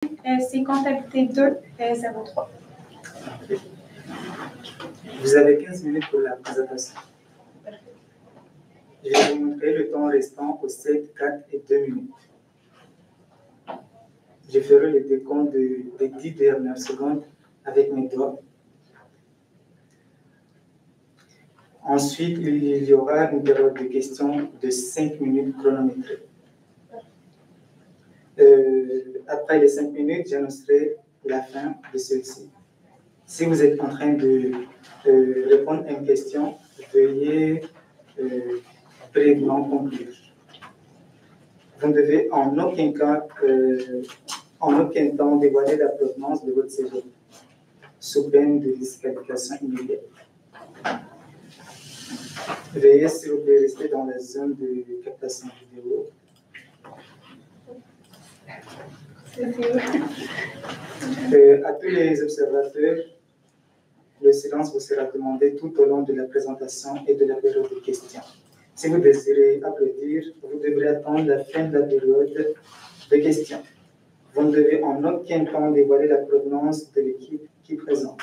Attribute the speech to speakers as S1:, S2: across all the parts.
S1: c'est comptabilité 2, 03.
S2: Vous avez 15 minutes pour la présentation. Je vais vous montrer le temps restant aux 7, 4 et 2 minutes. Je ferai le décompte des 10 dernières secondes avec mes doigts. Ensuite, il y aura une période de questions de 5 minutes chronométrées. Après les 5 minutes, j'annoncerai la fin de celle-ci. Si vous êtes en train de répondre à une question, veuillez brièvement conclure. Vous ne devez en aucun temps dévoiler la provenance de votre séjour, sous peine de disqualification immédiate. Veuillez, s'il vous plaît, rester dans la zone de captation vidéo. À tous les observateurs, le silence vous sera demandé tout au long de la présentation et de la période de questions. Si vous désirez applaudir, vous devrez attendre la fin de la période de questions. Vous ne devez en aucun temps dévoiler la provenance de l'équipe qui présente.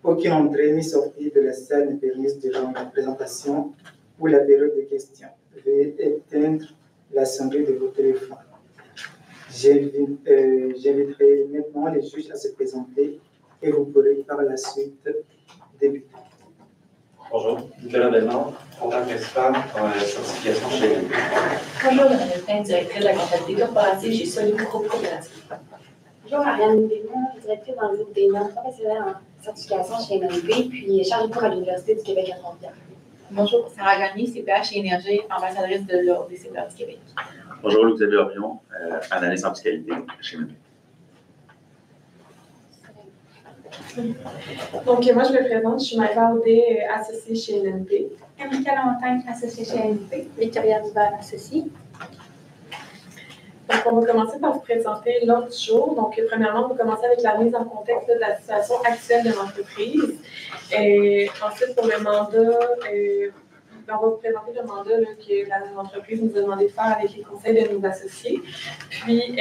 S2: Aucune entrée ni sortie de la salle n'est permise durant la présentation ou la période de questions. Veuillez éteindre la sonnerie de votre téléphone. J'inviterai maintenant les juges à se présenter et vous pourrez par la suite débuter.
S3: Bonjour, Nicolas Bellemare, comptable principal en certification chez NNP.
S4: Bonjour, Madame Lepin, directrice de la comptabilité corporative chez Solid Groupe Coopératif.
S5: Bonjour, Ariane Bémont, directrice dans le groupe des normes professionnelles en certification chez NNP, puis chargée de cours à l'Université du Québec à Trois-Rivières.
S4: Bonjour, Sarah Gagné, CPH et Énergie, ambassadrice de l'Ordre des CPH du Québec.
S6: Bonjour, Louis-Xavier Orion, analyste en fiscalité chez NNP.
S7: Donc, moi, je me présente, je suis Maëva Audet, associée chez NNP.
S1: Emilica Lamontagne, associée chez NNP.
S5: Victoria Duvert, associée.
S7: Donc, on va commencer par vous présenter l'ordre du jour. Donc, premièrement, on va commencer avec la mise en contexte de la situation actuelle de l'entreprise. Ensuite, pour le mandat, on va vous présenter le mandat que l'entreprise nous a demandé de faire avec les conseils de nos associés. Puis,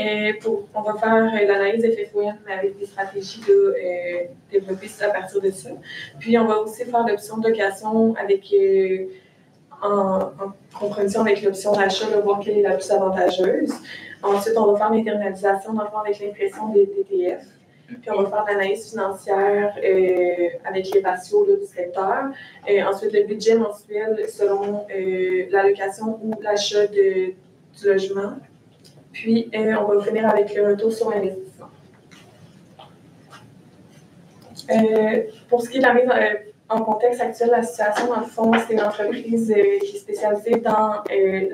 S7: on va faire l'analyse FFOM avec des stratégies développées à partir de ça. Puis, on va aussi faire l'option de location avec, en compromission avec l'option d'achat, de voir quelle est la plus avantageuse. Ensuite, on va faire l'internalisation d'enfants avec l'impression des DTF. Puis, on va faire l'analyse financière avec les ratios du secteur. Ensuite, le budget mensuel selon l'allocation ou l'achat du logement. Puis, on va finir avec le retour sur l'investissement. Pour ce qui est de la mise en contexte actuel, la situation, dans le fond, c'est une entreprise qui est spécialisée dans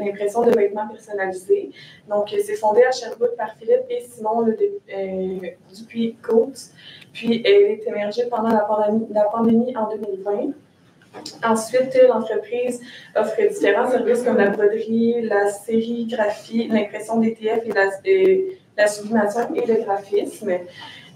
S7: l'impression de vêtements personnalisés. Donc, c'est fondé à Sherbrooke par Philippe et Simon Dupuis-Côte. Puis, elle est émergée pendant la pandémie en 2020. Ensuite, l'entreprise offre différents services comme la broderie, la sérigraphie, l'impression DTF et la sublimation et le graphisme.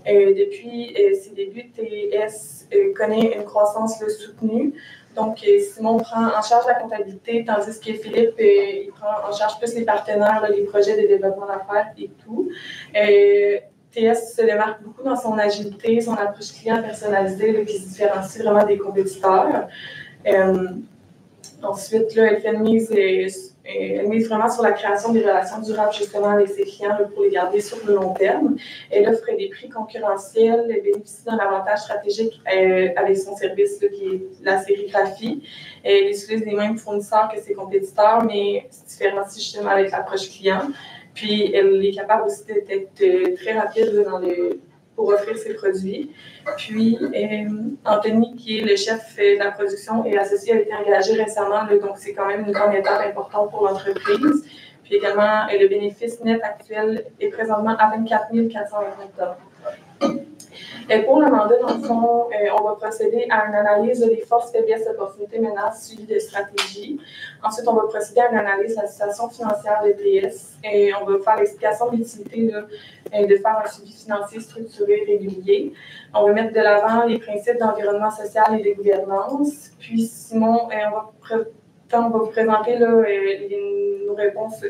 S7: Depuis ses débuts, TS connaît une croissance soutenue. Donc, Simon prend en charge la comptabilité, tandis que Philippe il prend en charge plus les partenaires, les projets de développement d'affaires et tout. TS se démarque beaucoup dans son agilité, son approche client personnalisée qui se différencie vraiment des compétiteurs. Ensuite, là, elle fait une mise, elle mise vraiment sur la création des relations durables justement avec ses clients pour les garder sur le long terme. Elle offre des prix concurrentiels, elle bénéficie d'un avantage stratégique avec son service qui est la sérigraphie. Elle utilise les mêmes fournisseurs que ses compétiteurs, mais se différencie justement avec l'approche client. Puis, elle est capable aussi d'être très rapide pour offrir ses produits. Puis, Anthony, qui est le chef de la production et associé, a été engagé récemment, donc c'est quand même une grande étape importante pour l'entreprise. Puis également, le bénéfice net actuel est présentement à 24 420 $. Pour le mandat, dans le fond, on va procéder à une analyse des forces, faiblesses, opportunités, menaces, suivi de stratégie. Ensuite, on va procéder à une analyse de la situation financière de TS. Et on va faire l'explication de l'utilité de faire un suivi financier structuré régulier. On va mettre de l'avant les principes d'environnement social et de gouvernance. Puis, Simon, on va vous présenter nos réponses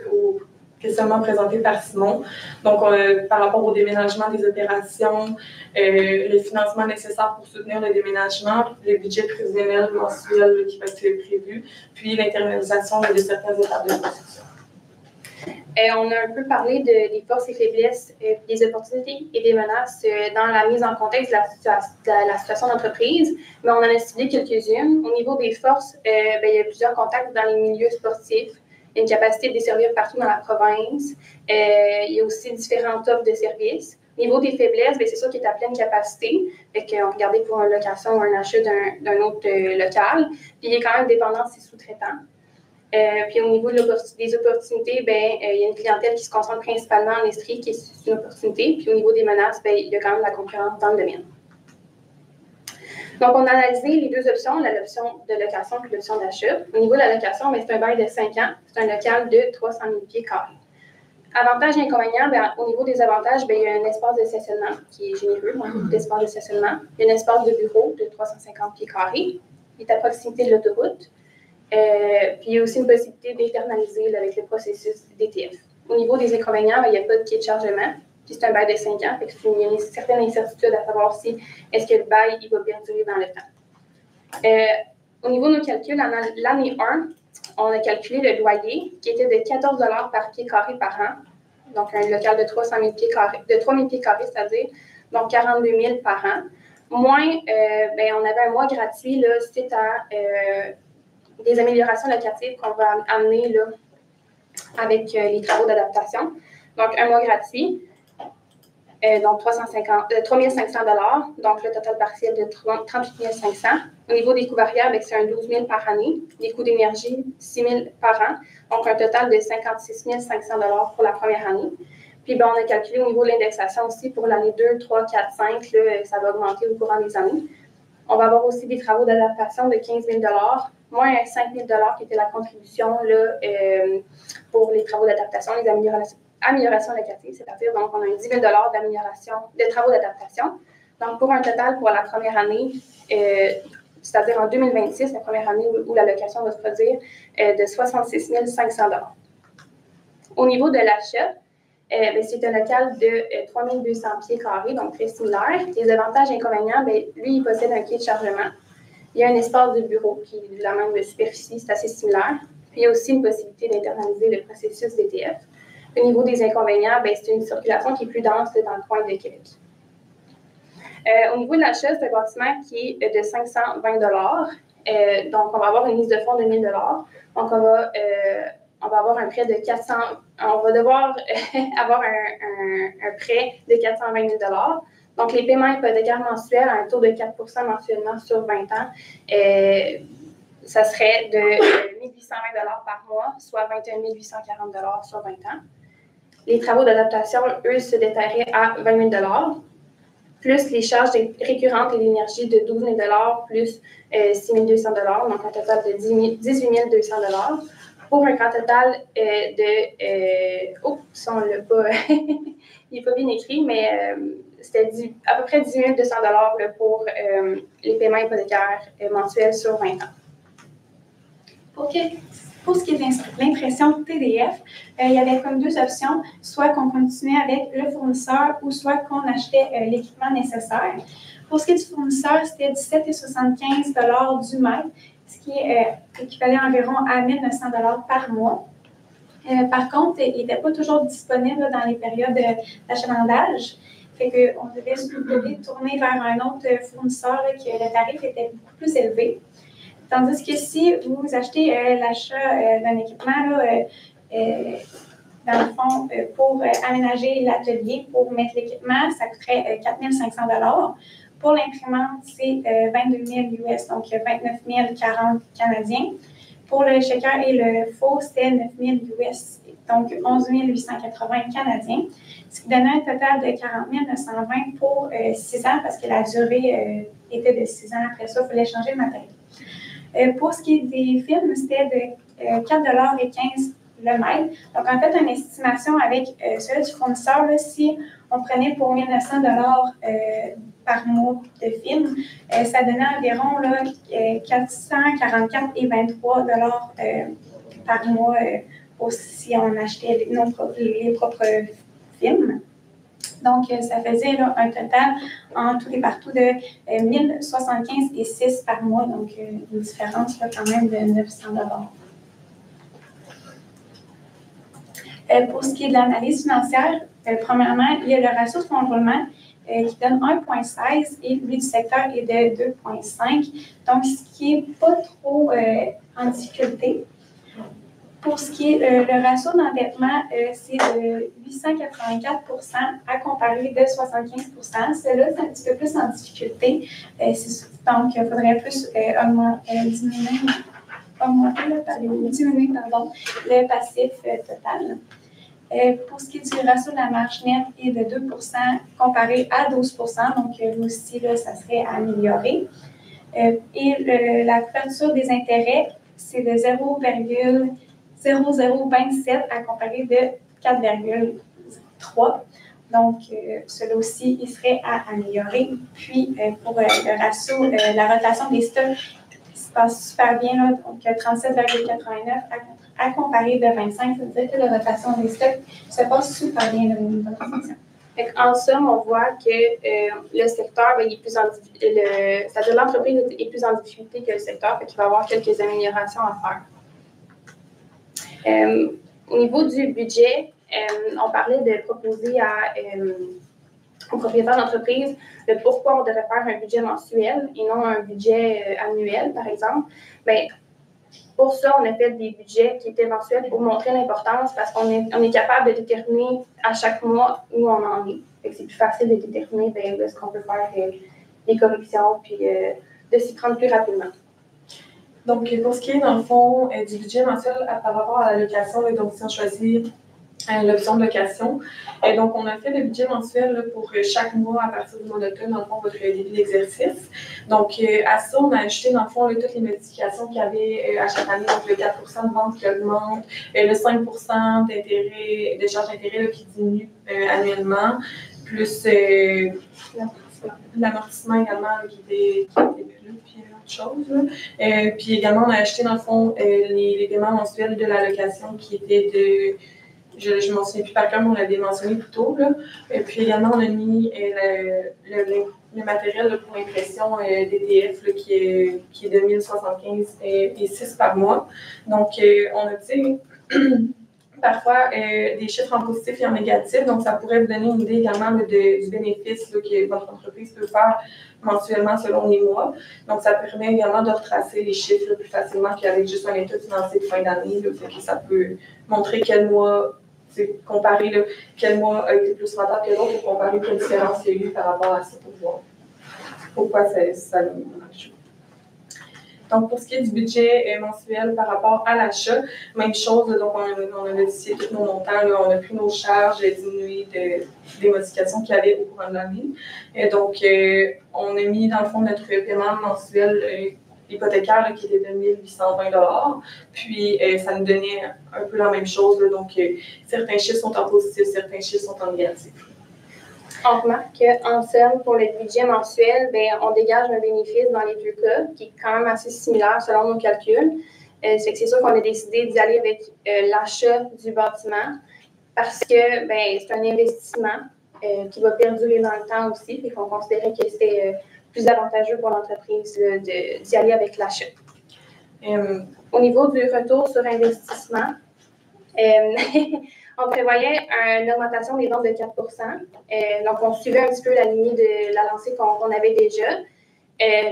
S7: questionnement présenté par Simon. Donc, par rapport au déménagement des opérations, le financement nécessaire pour soutenir le déménagement, le budget prévisionnel mensuel qui va être prévu, puis l'internalisation de certaines étapes de processus.
S5: On a un peu parlé des forces et faiblesses, des opportunités et des menaces dans la mise en contexte de la situation d'entreprise, mais on en a ciblé quelques-unes. Au niveau des forces, il y a plusieurs contacts dans les milieux sportifs, une capacité de desservir partout dans la province. Il y a aussi différentes offres de services. Au niveau des faiblesses, c'est sûr qu'il est à pleine capacité. On regardait pour une location ou un achat d'un autre local. Puis il est quand même dépendant de ses sous-traitants. Puis au niveau des opportunités, il y a une clientèle qui se concentre principalement en Estrie, qui est une opportunité. Puis au niveau des menaces, il y a quand même la concurrence dans le domaine. Donc, on a analysé les deux options, l'option de location et l'option d'achat. Au niveau de la location, c'est un bail de 5 ans. C'est un local de 300 000 pieds carrés. Avantages et inconvénients, au niveau des avantages, il y a un espace de stationnement qui est généreux, beaucoup d'espace de stationnement. Il y a un espace de bureau de 350 pieds carrés. Il est à proximité de l'autoroute. Puis il y a aussi une possibilité d'internaliser avec le processus DTF. Au niveau des inconvénients, il n'y a pas de quai de chargement. Puis c'est un bail de 5 ans, fait il y a une certaine incertitude à savoir si est-ce que le bail va perdurer dans le temps. Au niveau de nos calculs, l'année 1, on a calculé le loyer qui était de 14 $ par pied carré par an. Donc un local de 300 000 pieds carrés, de 3 000 pieds carrés, c'est-à-dire donc 42 000 par an. Moins, on avait un mois gratuit là, suite à des améliorations locatives qu'on va amener là, avec les travaux d'adaptation. Donc, un mois gratuit, donc 3 500 $, donc le total partiel de 38 500. Au niveau des coûts variables, c'est un 12 000 par année. Les coûts d'énergie, 6 000 par an, donc un total de 56 500 $ pour la première année. Puis, on a calculé au niveau de l'indexation aussi pour l'année 2, 3, 4, 5, là, ça va augmenter au courant des années. On va avoir aussi des travaux d'adaptation de 15 000 $, moins 5 000 $ qui était la contribution là, pour les travaux d'adaptation, les améliorations locatives, c'est-à-dire donc on a 10 000 $ de travaux d'adaptation. Donc pour un total pour la première année, c'est-à-dire en 2026, la première année où la location va se produire, de 66 500 $. Au niveau de l'achat, c'est un local de 3 200 pieds carrés, donc très similaire. Les avantages et inconvénients, lui, il possède un quai de chargement. Il y a un espace de bureau qui est de la même superficie, c'est assez similaire. Puis il y a aussi une possibilité d'internaliser le processus DTF. Au niveau des inconvénients, c'est une circulation qui est plus dense dans le coin de Québec. Au niveau de l'achat, c'est un bâtiment qui est de 520 $. Donc, on va avoir une mise de fonds de 1 000 $. Donc, on va avoir un prêt de 400... On va devoir avoir un prêt de 420 000 $. Donc, les paiements hypothécaires mensuels à un taux de 4 % mensuellement sur 20 ans, ça serait de 1 820 $ par mois, soit 21 840 $ sur 20 ans. Les travaux d'adaptation, eux, se détailleraient à 20 000 $, plus les charges récurrentes et l'énergie de 12 000 $ plus 6 200 $, donc un total de 18 200 $, pour un grand total de... on l'a pas... il n'est pas bien écrit, mais c'était à peu près 18 200 $ là, pour les paiements hypothécaires mensuels sur 20 ans.
S1: Pour ce qui est de l'impression PDF, il y avait comme deux options, soit qu'on continuait avec le fournisseur ou soit qu'on achetait l'équipement nécessaire. Pour ce qui est du fournisseur, c'était 17,75 $ du mètre, ce qui équivalait environ à 1 900 $ par mois. Par contre, il n'était pas toujours disponible dans les périodes d'achalandage. Fait qu'on devait tourner vers un autre fournisseur là, que le tarif était beaucoup plus élevé. Tandis que si vous achetez l'achat d'un équipement, là, dans le fond, pour aménager l'atelier, pour mettre l'équipement, ça coûterait 4 500 $. Pour l'imprimante, c'est 22 000 US, donc 29 040 canadiens. Pour le shaker et le faux, c'était 9 000 US, donc 11 880 canadiens, ce qui donnait un total de 40 920 pour 6 ans, parce que la durée était de 6 ans. Après ça, il fallait changer le matériel. Pour ce qui est des films, c'était de 4,15 $ le mètre. Donc, en fait, une estimation avec celui du fournisseur, là, si on prenait pour 1 900 $ par mois de films, ça donnait environ là, 444,23 $ par mois si on achetait les propres films. Donc, ça faisait là, un total en tout et partout de 1075 et 6 par mois, donc une différence là, quand même de 900 $. Pour ce qui est de l'analyse financière, premièrement, il y a le ratio de fonds de roulement qui donne 1,16 et lui du secteur est de 2,5, donc ce qui n'est pas trop en difficulté. Pour ce qui est le ratio d'endettement, c'est de 884 à comparer de 75 Cela, c'est un petit peu plus en difficulté. Donc, il faudrait plus diminuer le passif total. Pour ce qui est du ratio de la marge nette, il est de 2 comparé à 12 donc lui aussi, là, ça serait amélioré. Et la couverture des intérêts, c'est de 0,0027 à comparer de 4,3. Donc, cela aussi, il serait à améliorer. Puis, pour le ratio, la rotation des stocks, se passe super bien, là, donc 37,89 à comparer de 25, ça veut dire que la rotation des stocks se passe super bien au niveau de la fonction.
S5: En somme, on voit que le secteur, il est plus c'est-à-dire l'entreprise est plus en difficulté que le secteur, il va y avoir quelques améliorations à faire. Au niveau du budget, on parlait de proposer aux propriétaires d'entreprise de pourquoi on devrait faire un budget mensuel et non un budget annuel, par exemple. Bien, pour ça, on a fait des budgets qui étaient mensuels pour montrer l'importance parce qu'on est capable de déterminer à chaque mois où on en est. C'est plus facile de déterminer où est-ce qu'on peut faire des corrections puis de s'y prendre plus rapidement.
S7: Donc, pour ce qui est, dans le fond, du budget mensuel par rapport à la location, donc si on choisit l'option de location. Donc, on a fait le budget mensuel là, pour chaque mois à partir du mois d'automne, dans le fond, votre début d'exercice. Donc, à ça, on a ajouté, dans le fond, là, toutes les modifications qu'il y avait à chaque année. Donc, le 4 de vente qui augmente, le 5 d'intérêt, de charges d'intérêt qui diminue annuellement, plus l'amortissement également là, qui était plus, puis autre chose. Puis également, on a acheté, dans le fond, les paiements mensuels de la location qui étaient de... Je ne m'en souviens plus par cœur, mais on l'avait mentionné plus tôt. Là. Et puis également, on a mis le matériel là, pour impression DTF là, qui est de 1075 et 6 par mois. Donc, on a, tu sais, parfois des chiffres en positif et en négatif. Donc, ça pourrait vous donner une idée également là, du bénéfice là, que votre entreprise peut faire mensuellement selon les mois. Donc, ça permet également de retracer les chiffres là, plus facilement qu'avec juste un état financier de fin d'année. Que ça peut montrer quel mois, comparer là, quel mois a été plus rentable que l'autre et comparer quelle différence il y a eu par rapport à ça pour voir pourquoi ça marche. Donc, pour ce qui est du budget mensuel par rapport à l'achat, même chose, donc on a modifié tous nos montants, là, on a pris nos charges, diminué des modifications qu'il y avait au cours de l'année. Et donc, on a mis dans le fond notre paiement mensuel hypothécaire là, qui était de 1820 $. Puis, ça nous donnait un peu la même chose. Là, donc, certains chiffres sont en positif, certains chiffres sont en négatif.
S5: On remarque qu'en somme, pour le budget mensuel, on dégage un bénéfice dans les deux cas qui est quand même assez similaire selon nos calculs. C'est sûr qu'on a décidé d'y aller avec l'achat du bâtiment parce que c'est un investissement qui va perdurer dans le temps aussi. Et qu'on considérait que c'était plus avantageux pour l'entreprise d'y aller avec l'achat. Au niveau du retour sur investissement, on prévoyait une augmentation des ventes de 4 donc, on suivait un petit peu la lignée de la lancée qu'on avait déjà.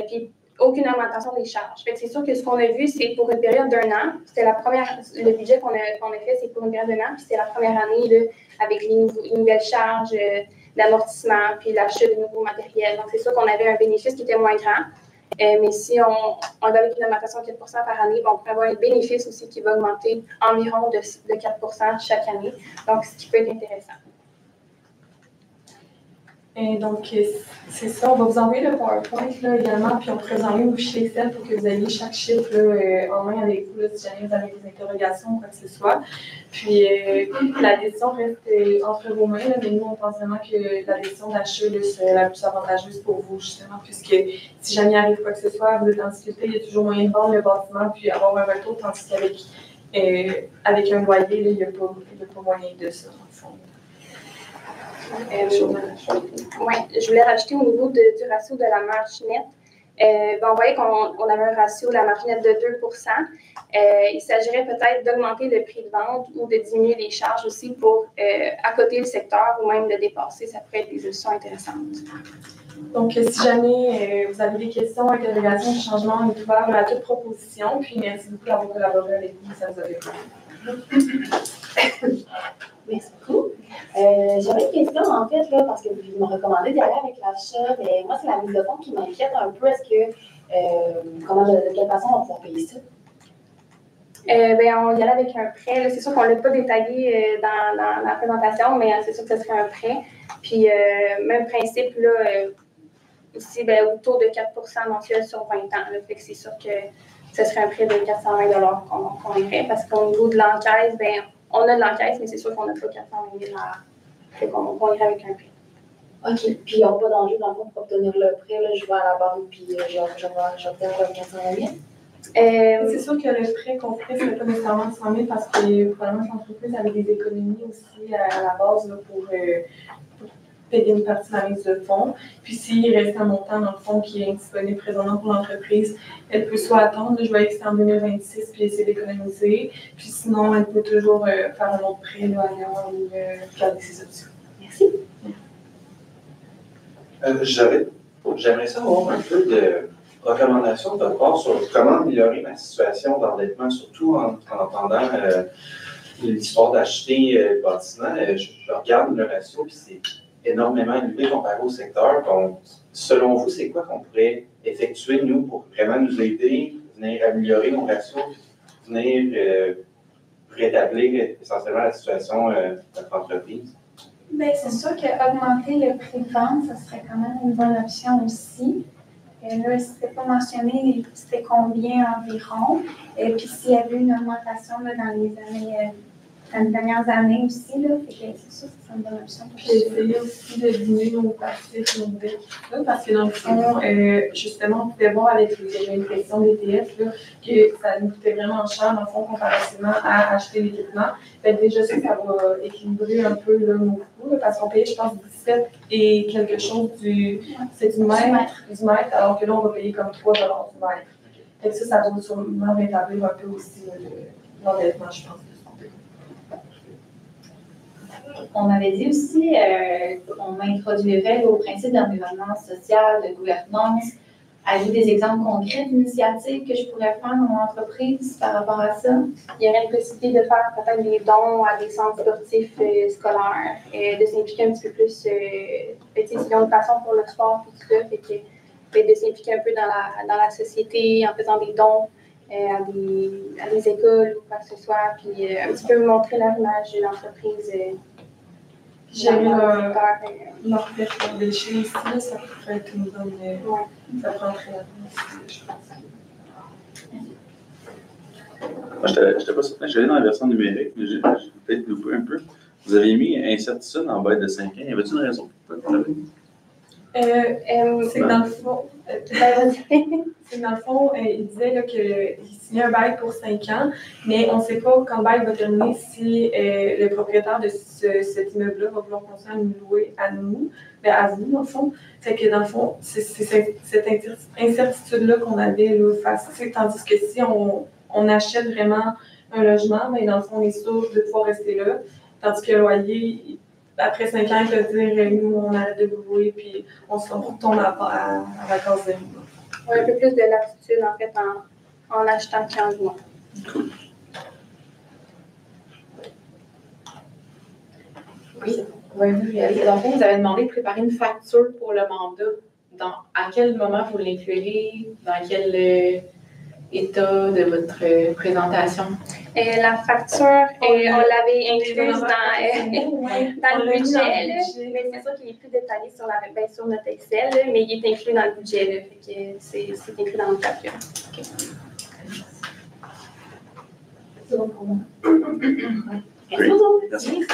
S5: Puis, aucune augmentation des charges. C'est sûr que ce qu'on a vu, c'est pour une période d'1 an. C'était le budget qu'on a fait, c'est pour une période d'1 an. Puis, c'était la première année là, avec les nouvelles charges d'amortissement, puis l'achat de nouveaux matériels. Donc, c'est sûr qu'on avait un bénéfice qui était moins grand. Mais si on va avec une augmentation de 4 par année, on peut avoir un bénéfice aussi qui va augmenter environ de 4 chaque année. Donc, ce qui peut être intéressant.
S7: Et donc, c'est ça. On va vous envoyer le PowerPoint là, également, puis on pourrait vous envoyer un fichier Excel pour que vous ayez chaque chiffre là, en main avec vous, là, si jamais vous avez des interrogations ou quoi que ce soit. Puis, la décision reste entre vos mains, là, mais nous, on pense vraiment que la décision d'achat serait la plus avantageuse pour vous, justement, puisque si jamais il arrive quoi que ce soit, vous êtes en difficulté, il y a toujours moyen de vendre le bâtiment puis avoir un retour, tandis qu'avec avec un loyer, il n'y a pas moyen de ça, en fond.
S5: Oui, je voulais rajouter au niveau du ratio de la marge nette. On voyait qu'on avait un ratio de la marge nette de 2 il s'agirait peut-être d'augmenter le prix de vente ou de diminuer les charges aussi pour accoter le secteur ou même le dépasser. Ça pourrait être des solutions intéressantes.
S7: Donc, si jamais vous avez des questions, interrogations, changements, on est ouvert à toute proposition. Puis, merci beaucoup d'avoir collaboré avec nous. Ça vous a plu.
S8: Merci beaucoup. J'avais une question, en fait, là, parce que vous me recommandez d'y aller avec l'achat, mais moi, c'est la mise de fonds qui m'inquiète un peu. Est-ce que, de quelle façon on va pouvoir payer ça?
S5: On y allait avec un prêt. C'est sûr qu'on ne l'a pas détaillé dans la présentation, mais c'est sûr que ce serait un prêt. Puis, même principe, là, aussi, autour de 4 mensuel sur 20 ans. Là, fait que c'est sûr que ce serait un prêt de 420 $ qu'on irait, parce qu'au niveau de l'encaisse, on a de l'encaisse, mais c'est sûr qu'on n'a pas 420 000 fait qu'on irait avec un prêt.
S8: OK. Puis, il n'y a pas d'enjeu, dans le fond, pour obtenir le prêt. Là, je vais à la banque, puis j'obtiens le 420 000.
S7: C'est sûr que le prêt qu'on ferait, ce n'est pas nécessairement 100 000 parce que probablement l'entreprise avait des économies aussi à la base là, pour payer une partie de la mise de fonds. Puis s'il reste un montant dans le fond qui est indisponible présentement pour l'entreprise, elle peut soit attendre, je vais que c'est en 2026 puis essayer d'économiser. Puis sinon, elle peut toujours faire un autre prêt là, ailleurs ou garder ses options.
S8: Merci.
S3: J'aimerais savoir un peu de recommandations de votre part sur comment améliorer ma situation d'endettement, surtout en entendant l'histoire d'acheter le bâtiment. Je regarde le ratio, puis c'est énormément élevé comparé au secteur. Donc, selon vous, c'est quoi qu'on pourrait effectuer, nous, pour vraiment nous aider, venir améliorer nos ratios, venir rétablir essentiellement la situation de notre entreprise?
S1: Bien, c'est sûr qu'augmenter le prix de vente, ça serait quand même une bonne option aussi. Là, c'était pas mentionné, c'était combien environ. Et puis, s'il y avait une augmentation là, dans les dernières années aussi, là, c'est sûr que c'est une bonne option.
S7: Puis essayer aussi de diminuer nos passifs, nos dettes, parce que dans le fond, justement, on pouvait voir avec les questions d'ETF là, que ça nous coûtait vraiment cher, dans le fond, comparativement à acheter l'équipement. Déjà, ça va équilibrer un peu là, nos coûts, parce qu'on payait, je pense, 17 et quelque chose du mètre, alors que là, on va payer comme 3 $ du mètre. Fait que ça va sûrement rétablir un peu aussi l'endettement, je pense.
S9: On avait dit aussi qu'on introduirait au principe d'environnement social, de gouvernance. Avez-vous des exemples concrets d'initiatives que je pourrais faire dans mon entreprise par rapport à ça?
S5: Il y aurait une possibilité de faire peut-être des dons à des centres sportifs scolaires, de s'impliquer un petit peu plus, s'ils ont une passion pour le sport et tout ça, de s'impliquer un peu dans la société en faisant des dons à des écoles ou quoi que ce soit, puis un petit peu montrer l'image de l'entreprise.
S7: J'aime leur faire des déchets ici, ça pourrait être une bonne. Ça prend très longtemps aussi, je pense.
S6: Moi, je n'étais pas certain. Je suis allé dans la version numérique, mais j'ai peut-être loupé un peu. Vous avez mis incertitude en bas de 5 ans. Y avait-il une raison pourquoi on l'avait mis?
S7: C'est que dans le fond, il disait qu'il signait un bail pour 5 ans, mais on ne sait pas quand le bail va terminer si le propriétaire de cet immeuble-là va vouloir continuer à nous louer à vous, dans le fond. Fait que dans le fond, c'est cette incertitude-là qu'on avait là, face, tandis que si on achète vraiment un logement, bien, dans le fond, on est sûr de pouvoir rester là, tandis que le loyer, après 5 ans, il peut dire nous, on arrête de vous louer, puis on retourne à la case zéro.
S5: Un peu plus de latitude, en fait, en achetant 15 mois.
S6: Cool.
S8: Oui, dans le fond, vous avez demandé de préparer une facture pour le mandat. À quel moment vous l'inclurez? Dans quel état de votre présentation?
S5: La facture, on l'avait incluse dans le budget, mais c'est sûr qu'il est plus détaillé sur notre Excel, là, mais il est inclus dans le budget, là, fait que c'est inclus dans le calcul. Okay.
S8: C'est bon pour moi. Merci.
S6: Merci.